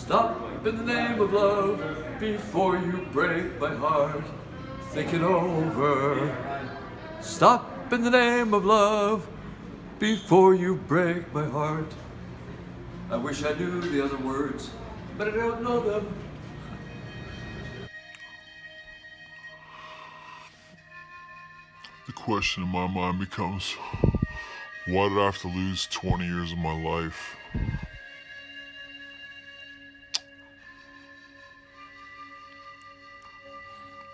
Stop in the name of love before you break my heart. Think it over. Stop in the name of love before you break my heart. I wish I knew the other words, but I don't know them. The question in my mind becomes, why did I have to lose 20 years of my life?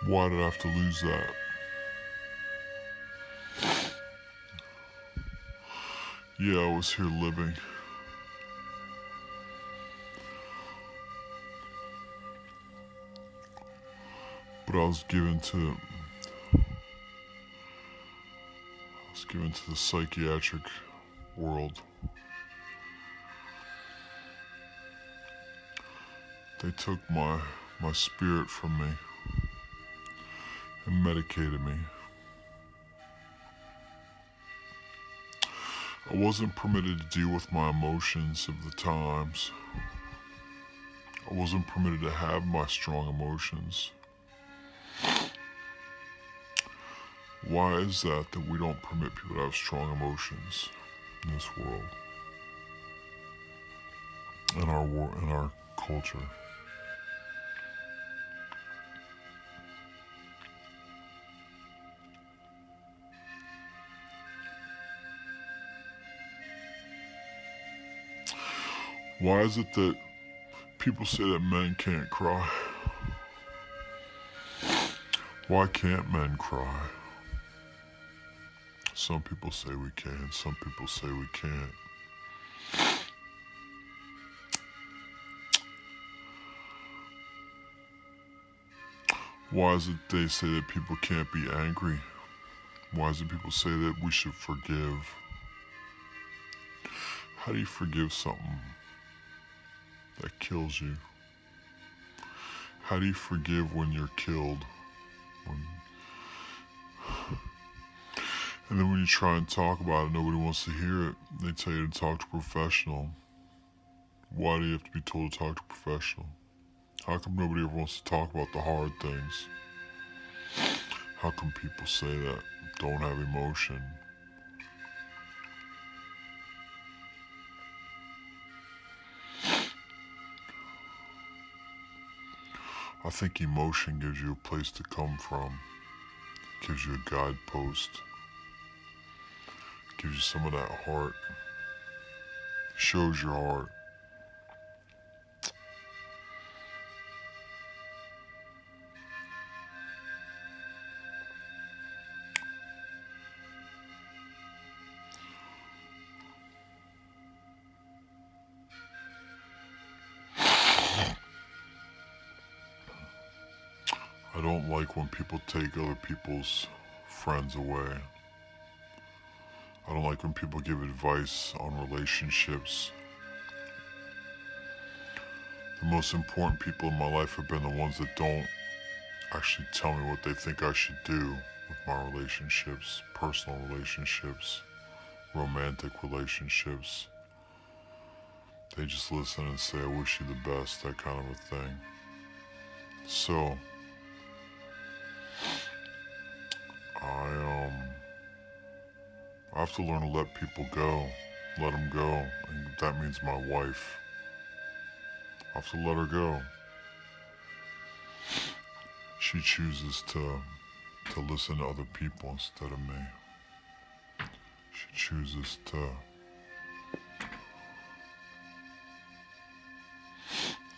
Why did I have to lose that? Yeah, I was here living. But I was given to the psychiatric world. They took my spirit from me and medicated me. I wasn't permitted to deal with my emotions of the times. I wasn't permitted to have my strong emotions. Why is that we don't permit people to have strong emotions in this world, in our culture? Why is it that people say that men can't cry? Why can't men cry? Some people say we can, some people say we can't. Why is it they say that people can't be angry? Why is it people say that we should forgive? How do you forgive something that kills you? How do you forgive when you're killed? And then when you try and talk about it, nobody wants to hear it. They tell you to talk to a professional. Why do you have to be told to talk to a professional? How come nobody ever wants to talk about the hard things? How come people say that don't have emotion? I think emotion gives you a place to come from. It gives you a guidepost. It gives you some of that heart. It shows your heart. I don't like when people take other people's friends away. I don't like when people give advice on relationships. The most important people in my life have been the ones that don't actually tell me what they think I should do with my relationships, personal relationships, romantic relationships. They just listen and say, I wish you the best, that kind of a thing. So, I have to learn to let people go, let them go, and that means my wife. I have to let her go. She chooses to listen to other people instead of me. She chooses to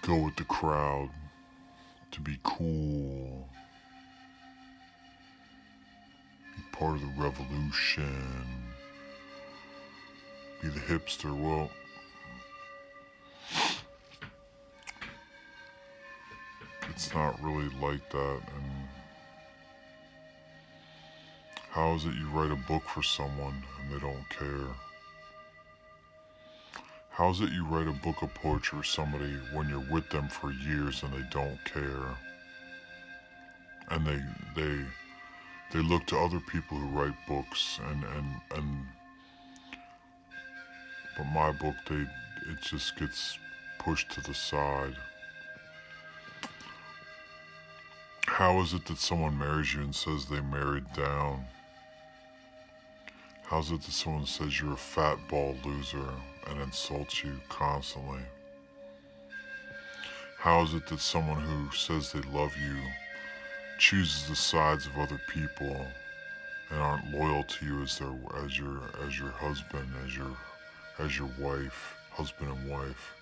go with the crowd, to be cool, be part of the revolution, be the hipster. Well, it's not really like that. And how is it you write a book for someone and they don't care? How is it you write a book of poetry for somebody when you're with them for years and they don't care? And they look to other people who write books but my book, it just gets pushed to the side? How is it that someone marries you and says they married down? How is it that someone says you're a fat ball loser and insults you constantly? How is it that someone who says they love you chooses the sides of other people and aren't loyal to you as your husband, as your wife, husband and wife?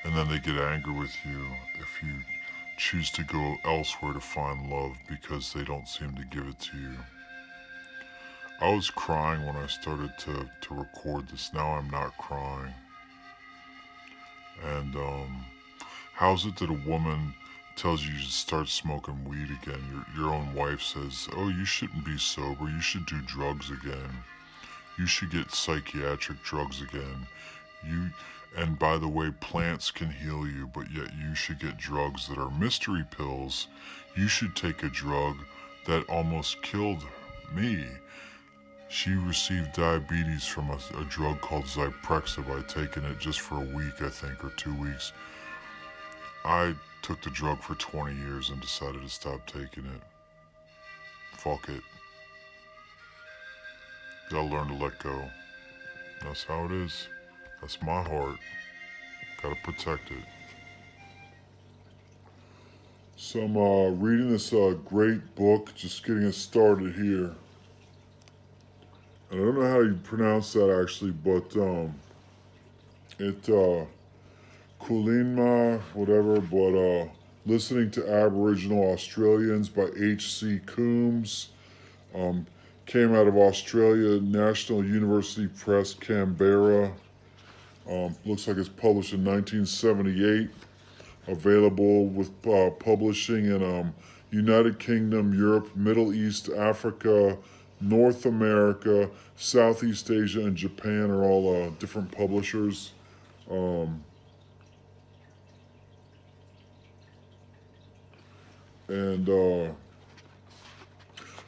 And then they get angry with you if you choose to go elsewhere to find love because they don't seem to give it to you. I was crying when I started to record this. Now I'm not crying. And how is it that a woman tells you to start smoking weed again? Your own wife says, oh, you shouldn't be sober. You should do drugs again. You should get psychiatric drugs again. And by the way, plants can heal you, but yet you should get drugs that are mystery pills. You should take a drug that almost killed me. She received diabetes from a drug called Zyprexa by taking it just for a week, I think, or 2 weeks. I took the drug for 20 years and decided to stop taking it. Fuck it. Gotta learn to let go. That's how it is. That's my heart. Gotta protect it. So I'm reading this great book, just getting it started here. And I don't know how you pronounce that actually, but Kulinma, whatever, but Listening to Aboriginal Australians by H.C. Coombs. Came out of Australia, National University Press, Canberra. Looks like it's published in 1978. Available with publishing in United Kingdom, Europe, Middle East, Africa, North America, Southeast Asia, and Japan are all different publishers.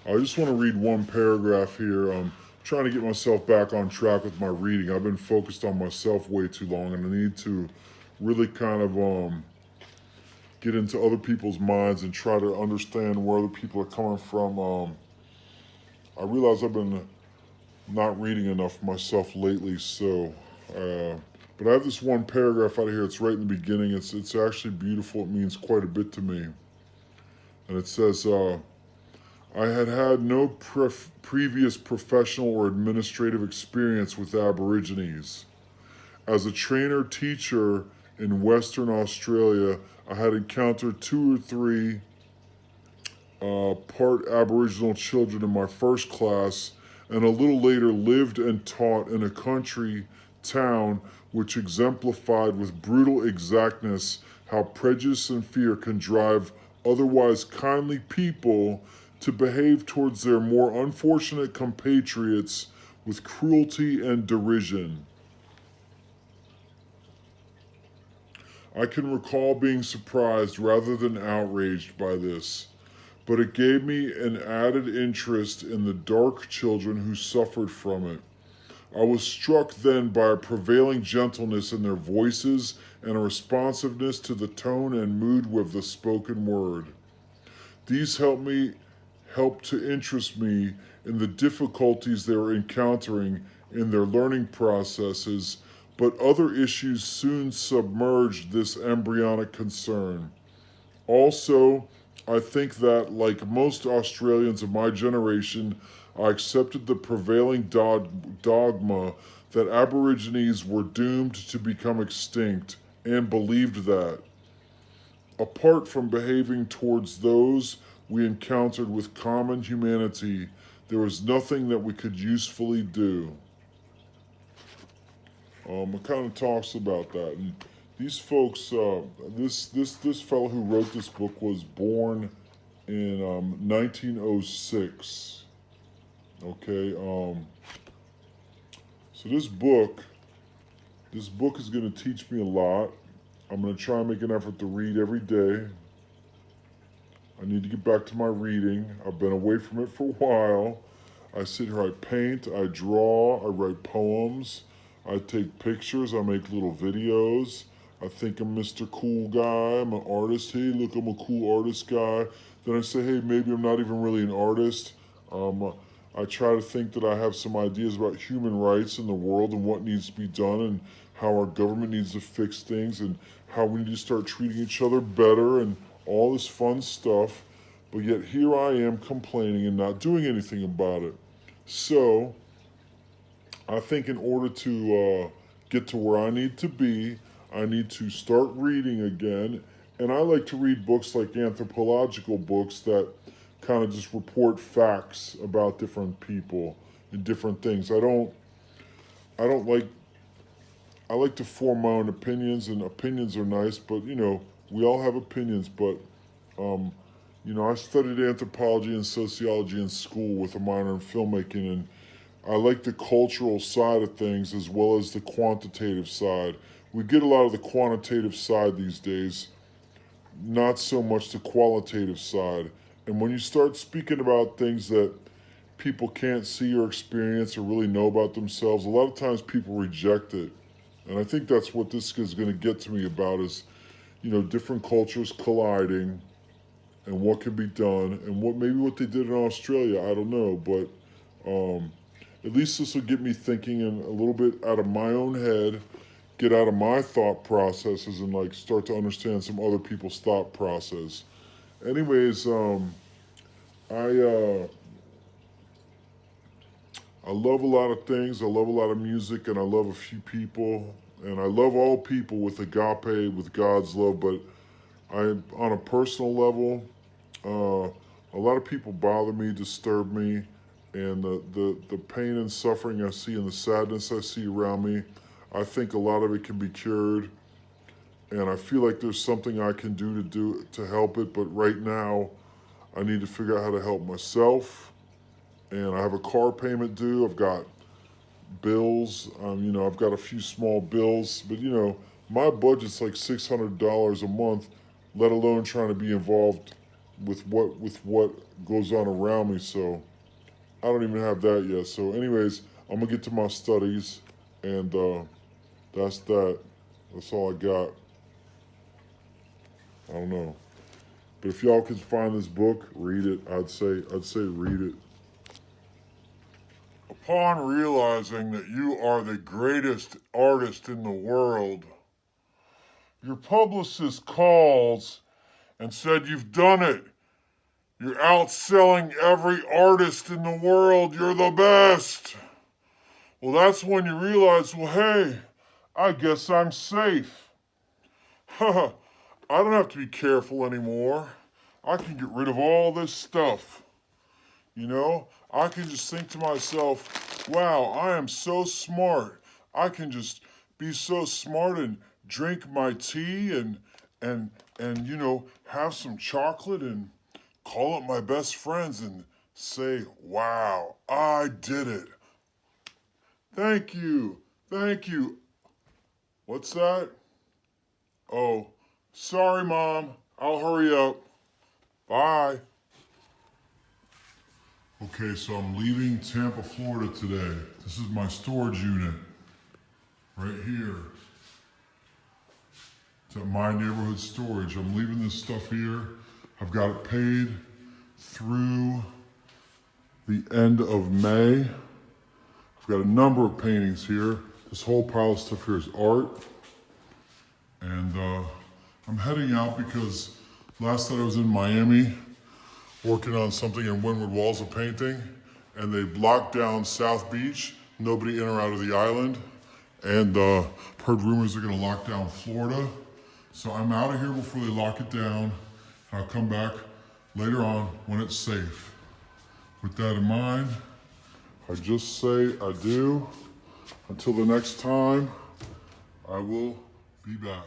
I just want to read one paragraph here. I'm trying to get myself back on track with my reading. I've been focused on myself way too long, and I need to really kind of get into other people's minds and try to understand where other people are coming from. I realize I've been not reading enough myself lately, so but I have this one paragraph out of here. It's right in the beginning. It's actually beautiful. It means quite a bit to me. And it says, I had had no previous professional or administrative experience with Aborigines. As a trainer-teacher in Western Australia, I had encountered 2 or 3 part Aboriginal children in my first class, and a little later lived and taught in a country town which exemplified with brutal exactness how prejudice and fear can drive otherwise kindly people to behave towards their more unfortunate compatriots with cruelty and derision. I can recall being surprised rather than outraged by this, but it gave me an added interest in the dark children who suffered from it. I was struck then by a prevailing gentleness in their voices and a responsiveness to the tone and mood of the spoken word. These helped to interest me in the difficulties they were encountering in their learning processes, but other issues soon submerged this embryonic concern. Also, I think that, like most Australians of my generation, I accepted the prevailing dogma that Aborigines were doomed to become extinct, and believed that, apart from behaving towards those we encountered with common humanity, there was nothing that we could usefully do. It kind of talks about that. And these folks, this fellow who wrote this book was born in 1906. Okay, so this book is going to teach me a lot. I'm going to try and make an effort to read every day. I need to get back to my reading. I've been away from it for a while. I sit here, I paint, I draw, I write poems, I take pictures, I make little videos, I think I'm Mr. Cool Guy. I'm an artist. Hey, look, I'm a cool artist guy. Then I say, hey, maybe I'm not even really an artist. I try to think that I have some ideas about human rights in the world and what needs to be done and how our government needs to fix things and how we need to start treating each other better and all this fun stuff. But yet here I am complaining and not doing anything about it. So I think in order to get to where I need to be, I need to start reading again. And I like to read books like anthropological books that kind of just report facts about different people and different things. I don't like I like to form my own opinions, and opinions are nice, but we all have opinions. But I studied anthropology and sociology in school with a minor in filmmaking, and I like the cultural side of things as well as the quantitative side. We get a lot of the quantitative side these days, not so much the qualitative side. And when you start speaking about things that people can't see or experience or really know about themselves, a lot of times people reject it. And I think that's what this is going to get to me about is, different cultures colliding and what can be done and what they did in Australia. I don't know, but at least this will get me thinking and a little bit out of my own head, get out of my thought processes and start to understand some other people's thought process. Anyways, I love a lot of things. I love a lot of music, and I love a few people, and I love all people with agape, with God's love. But on a personal level, a lot of people bother me, disturb me, and the pain and suffering I see and the sadness I see around me, I think a lot of it can be cured. And I feel like there's something I can do to help it. But right now, I need to figure out how to help myself. And I have a car payment due. I've got bills. I've got a few small bills. But my budget's like $600 a month, let alone trying to be involved with what goes on around me. So I don't even have that yet. So anyways, I'm gonna get to my studies, and that's that. That's all I got. I don't know. But if y'all can find this book, read it. I'd say read it. Upon realizing that you are the greatest artist in the world, your publicist calls and said, "You've done it. You're outselling every artist in the world. You're the best." Well, that's when you realize, well, hey, I guess I'm safe. Haha. I don't have to be careful anymore. I can get rid of all this stuff. I can just think to myself, wow, I am so smart. I can just be so smart and drink my tea and have some chocolate and call up my best friends and say, wow, I did it. Thank you. Thank you. What's that? Oh, sorry, Mom. I'll hurry up. Bye. Okay, so I'm leaving Tampa, Florida today. This is my storage unit right here. It's at my neighborhood storage. I'm leaving this stuff here. I've got it paid through the end of May. I've got a number of paintings here. This whole pile of stuff here is art. And I'm heading out because last night I was in Miami working on something in Windward Walls of painting, and they blocked down South Beach, nobody in or out of the island, and heard rumors they're gonna lock down Florida. So I'm out of here before they lock it down, and I'll come back later on when it's safe. With that in mind, I just say adieu. Until the next time, I will be back.